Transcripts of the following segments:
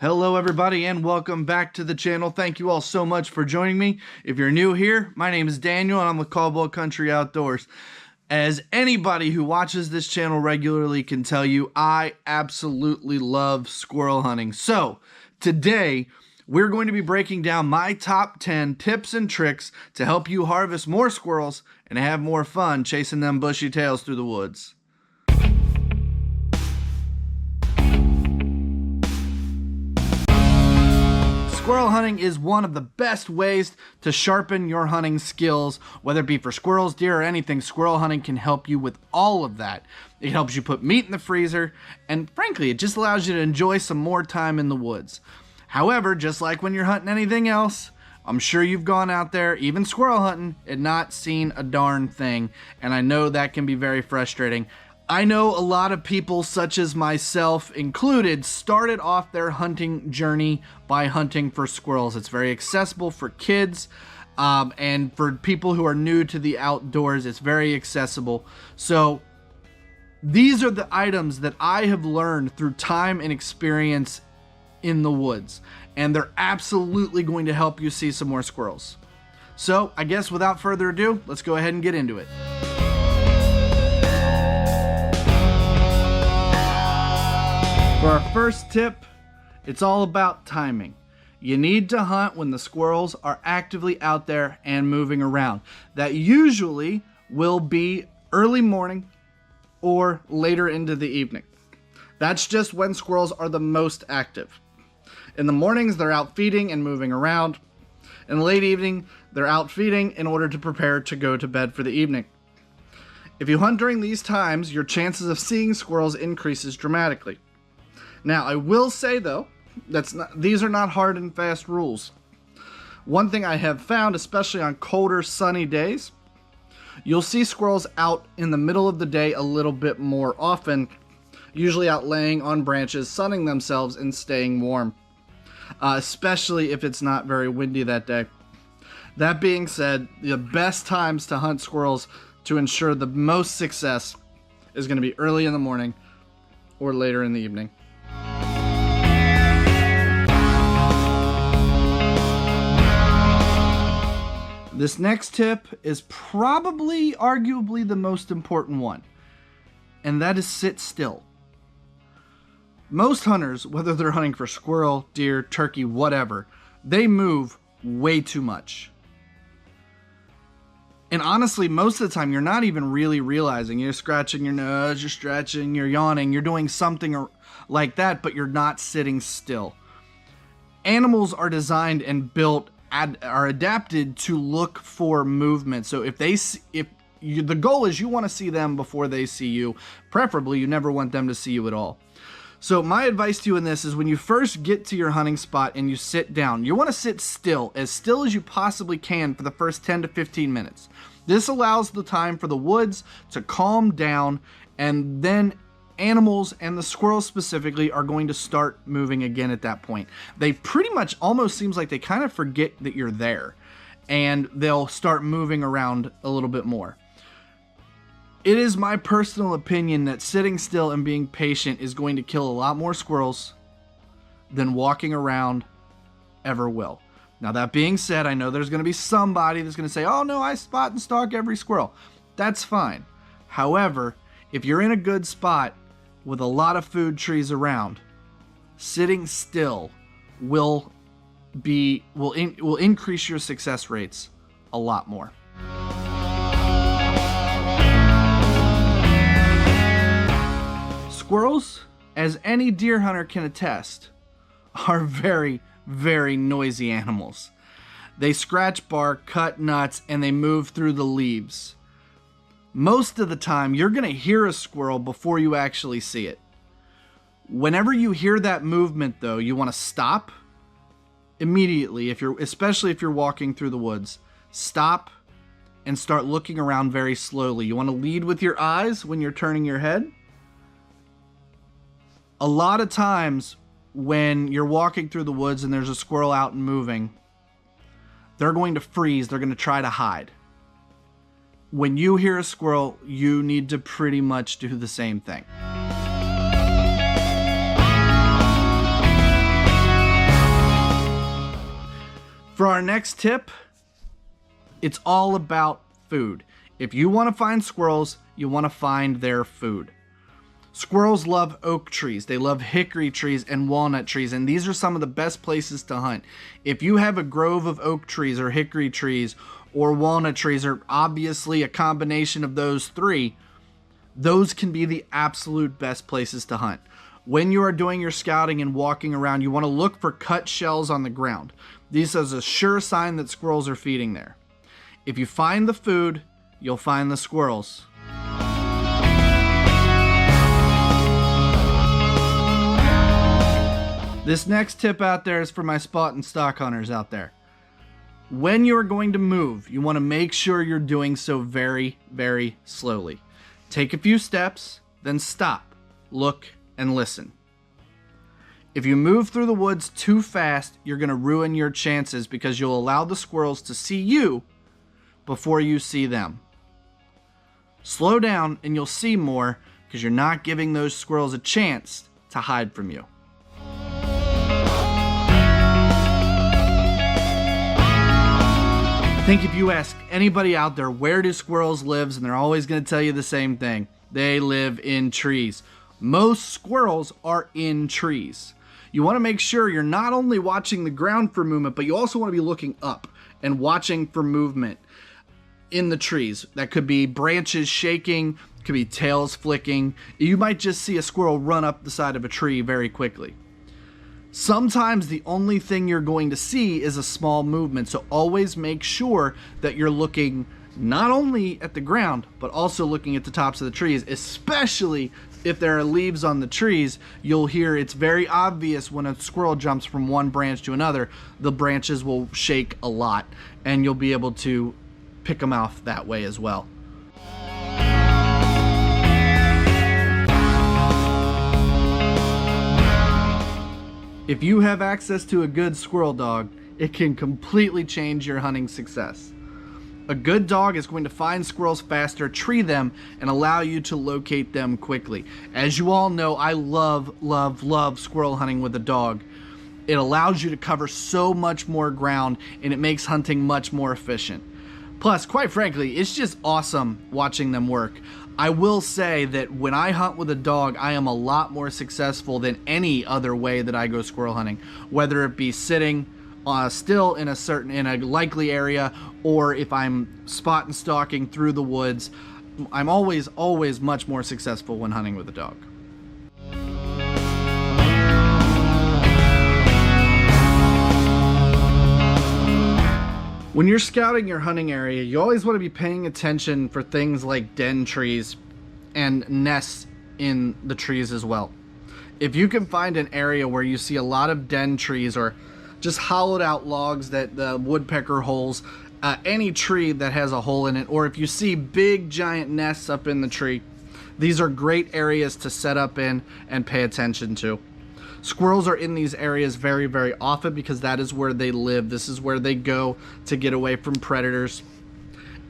Hello everybody and welcome back to the channel. Thank you all so much for joining me. If you're new here, my name is Daniel and I'm with Caldwell Country Outdoors. As anybody who watches this channel regularly can tell you, I absolutely love squirrel hunting. So today we're going to be breaking down my top 10 tips and tricks to help you harvest more squirrels and have more fun chasing them bushy tails through the woods. Squirrel hunting is one of the best ways to sharpen your hunting skills, whether it be for squirrels, deer, or anything. Squirrel hunting can help you with all of that. It helps you put meat in the freezer, and frankly, it just allows you to enjoy some more time in the woods. However, just like when you're hunting anything else, I'm sure you've gone out there, even squirrel hunting, and not seen a darn thing, and I know that can be very frustrating. I know a lot of people, such as myself included, started off their hunting journey by hunting for squirrels. It's very accessible for kids, and for people who are new to the outdoors, it's very accessible. So these are the items that I have learned through time and experience in the woods, and they're absolutely going to help you see some more squirrels. So I guess without further ado, let's go ahead and get into it. For our first tip, it's all about timing. You need to hunt when the squirrels are actively out there and moving around. That usually will be early morning or later into the evening. That's just when squirrels are the most active. In the mornings, they're out feeding and moving around. In the late evening, they're out feeding in order to prepare to go to bed for the evening. If you hunt during these times, your chances of seeing squirrels increases dramatically. Now, I will say though, these are not hard and fast rules. One thing I have found, especially on colder, sunny days, you'll see squirrels out in the middle of the day a little bit more often, usually out laying on branches, sunning themselves and staying warm, especially if it's not very windy that day. That being said, the best times to hunt squirrels to ensure the most success is going to be early in the morning or later in the evening. This next tip is probably, arguably, the most important one, and that is sit still. Most hunters, whether they're hunting for squirrel, deer, turkey, whatever, they move way too much. And honestly, most of the time, you're not even really realizing. You're scratching your nose, you're stretching, you're yawning, you're doing something like that, but you're not sitting still. Animals are designed and built are adapted to look for movement. So the goal is you want to see them before they see you. Preferably, you never want them to see you at all. So my advice to you in this is when you first get to your hunting spot and you sit down, you want to sit still as you possibly can for the first 10 to 15 minutes. This allows the time for the woods to calm down, and then animals, and the squirrels specifically, are going to start moving again at that point. They pretty much almost seems like they kind of forget that you're there, and they'll start moving around a little bit more. It is my personal opinion that sitting still and being patient is going to kill a lot more squirrels than walking around ever will. Now, that being said, I know there's going to be somebody that's going to say, oh no, I spot and stalk every squirrel. That's fine. However, if you're in a good spot with a lot of food trees around, sitting still will increase your success rates a lot more. Squirrels, as any deer hunter can attest, are very, very noisy animals. They scratch bark, cut nuts, and they move through the leaves. Most of the time, you're going to hear a squirrel before you actually see it. Whenever you hear that movement, though, you want to stop immediately, especially if you're walking through the woods. Stop and start looking around very slowly. You want to lead with your eyes when you're turning your head. A lot of times when you're walking through the woods and there's a squirrel out and moving, they're going to freeze. They're going to try to hide. When you hear a squirrel, you need to pretty much do the same thing. For our next tip, it's all about food. If you want to find squirrels, you want to find their food. Squirrels love oak trees, they love hickory trees and walnut trees, and these are some of the best places to hunt. If you have a grove of oak trees or hickory trees or walnut trees, or obviously a combination of those three, those can be the absolute best places to hunt. When you are doing your scouting and walking around, you want to look for cut shells on the ground. This is a sure sign that squirrels are feeding there. If you find the food, you'll find the squirrels. This next tip out there is for my spot and stock hunters out there. When you're going to move, you want to make sure you're doing so very, very slowly. Take a few steps, then stop, look, and listen. If you move through the woods too fast, you're going to ruin your chances because you'll allow the squirrels to see you before you see them. Slow down and you'll see more because you're not giving those squirrels a chance to hide from you. I think if you ask anybody out there, where do squirrels live, and they're always going to tell you the same thing. They live in trees. Most squirrels are in trees. You want to make sure you're not only watching the ground for movement, but you also want to be looking up and watching for movement in the trees. That could be branches shaking, could be tails flicking. You might just see a squirrel run up the side of a tree very quickly. Sometimes the only thing you're going to see is a small movement, so always make sure that you're looking not only at the ground, but also looking at the tops of the trees, especially if there are leaves on the trees. You'll hear it's very obvious when a squirrel jumps from one branch to another. The branches will shake a lot, and you'll be able to pick them off that way as well. If you have access to a good squirrel dog, it can completely change your hunting success. A good dog is going to find squirrels faster, tree them, and allow you to locate them quickly. As you all know, I love squirrel hunting with a dog. It allows you to cover so much more ground, and it makes hunting much more efficient. Plus, quite frankly, it's just awesome watching them work. I will say that when I hunt with a dog, I am a lot more successful than any other way that I go squirrel hunting, whether it be sitting still in a likely area, or if I'm spot and stalking through the woods. I'm always much more successful when hunting with a dog. When you're scouting your hunting area, you always want to be paying attention for things like den trees and nests in the trees as well. If you can find an area where you see a lot of den trees or just hollowed out logs that the woodpecker holes, any tree that has a hole in it, or if you see big giant nests up in the tree, these are great areas to set up in and pay attention to. Squirrels are in these areas very, very often because that is where they live. This is where they go to get away from predators.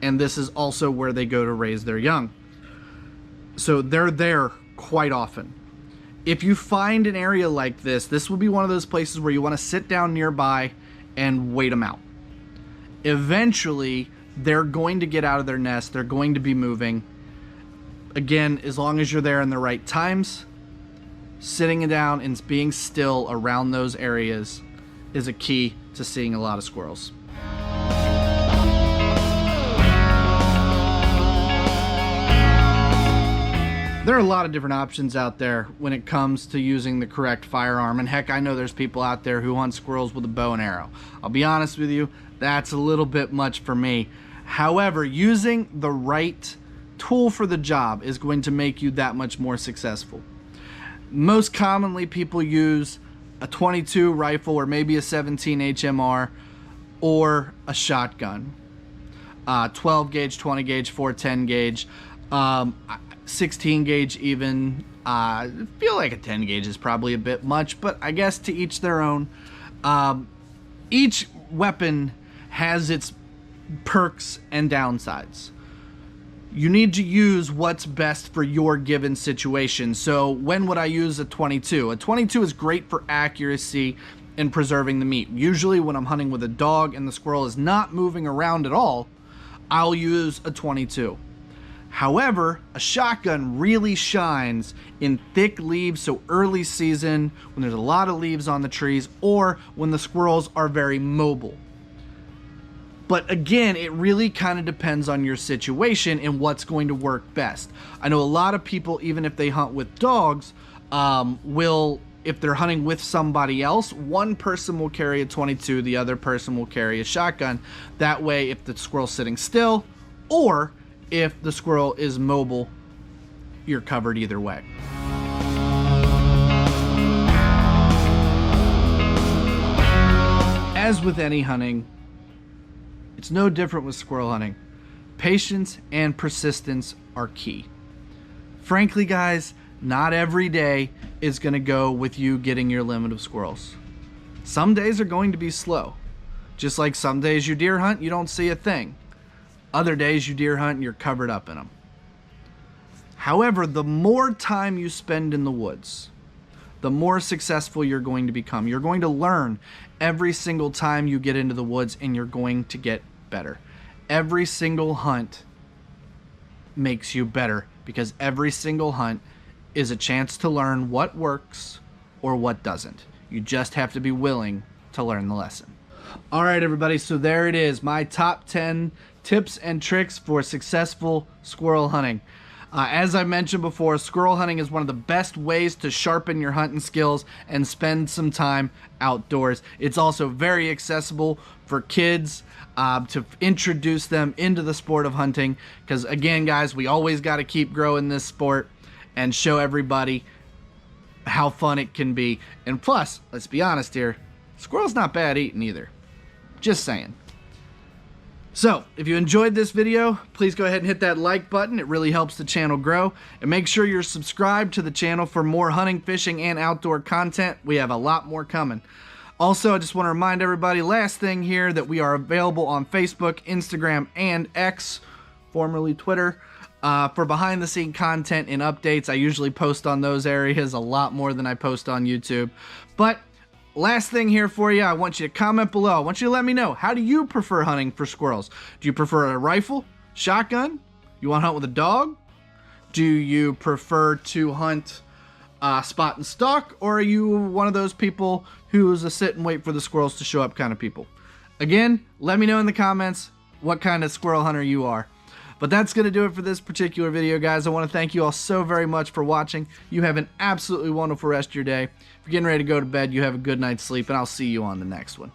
And this is also where they go to raise their young. So they're there quite often. If you find an area like this will be one of those places where you want to sit down nearby and wait them out. Eventually, they're going to get out of their nest. They're going to be moving. Again, as long as you're there in the right times, sitting down and being still around those areas is a key to seeing a lot of squirrels. There are a lot of different options out there when it comes to using the correct firearm, and heck, I know there's people out there who hunt squirrels with a bow and arrow. I'll be honest with you, that's a little bit much for me. However, using the right tool for the job is going to make you that much more successful. Most commonly, people use a 22 rifle or maybe a 17 HMR or a shotgun. 12 gauge, 20 gauge, 410 gauge, 16 gauge even. I feel like a 10 gauge is probably a bit much, but I guess to each their own. Each weapon has its perks and downsides. You need to use what's best for your given situation. So when would I use a 22? A 22 is great for accuracy in preserving the meat. Usually when I'm hunting with a dog and the squirrel is not moving around at all, I'll use a 22. However, a shotgun really shines in thick leaves, so early season when there's a lot of leaves on the trees or when the squirrels are very mobile. But again, it really kind of depends on your situation and what's going to work best. I know a lot of people, even if they hunt with dogs, if they're hunting with somebody else, one person will carry a 22, the other person will carry a shotgun. That way, if the squirrel's sitting still or if the squirrel is mobile, you're covered either way. As with any hunting, it's no different with squirrel hunting. Patience and persistence are key. Frankly, guys, not every day is going to go with you getting your limit of squirrels. Some days are going to be slow. Just like some days you deer hunt, you don't see a thing. Other days you deer hunt and you're covered up in them. However, the more time you spend in the woods, the more successful you're going to become. You're going to learn every single time you get into the woods, and you're going to get better. Every single hunt makes you better because every single hunt is a chance to learn what works or what doesn't. You just have to be willing to learn the lesson. All right, everybody, so there it is, my top 10 tips and tricks for successful squirrel hunting. As I mentioned before, squirrel hunting is one of the best ways to sharpen your hunting skills and spend some time outdoors. It's also very accessible for kids to introduce them into the sport of hunting, because again, guys, we always got to keep growing this sport and show everybody how fun it can be. And plus, let's be honest here, squirrel's not bad eating either. Just saying. So, if you enjoyed this video, please go ahead and hit that like button. It really helps the channel grow. And make sure you're subscribed to the channel for more hunting, fishing, and outdoor content. We have a lot more coming. Also, I just want to remind everybody, last thing here, that we are available on Facebook, Instagram, and X, formerly Twitter, for behind-the-scene content and updates. I usually post on those areas a lot more than I post on YouTube. But last thing here for you, I want you to comment below. I want you to let me know, how do you prefer hunting for squirrels? Do you prefer a rifle, shotgun? You want to hunt with a dog? Do you prefer to hunt spot and stalk? Or are you one of those people who's a sit and wait for the squirrels to show up kind of people? Again, let me know in the comments what kind of squirrel hunter you are. But that's going to do it for this particular video, guys. I want to thank you all so very much for watching. You have an absolutely wonderful rest of your day. If you're getting ready to go to bed, you have a good night's sleep, and I'll see you on the next one.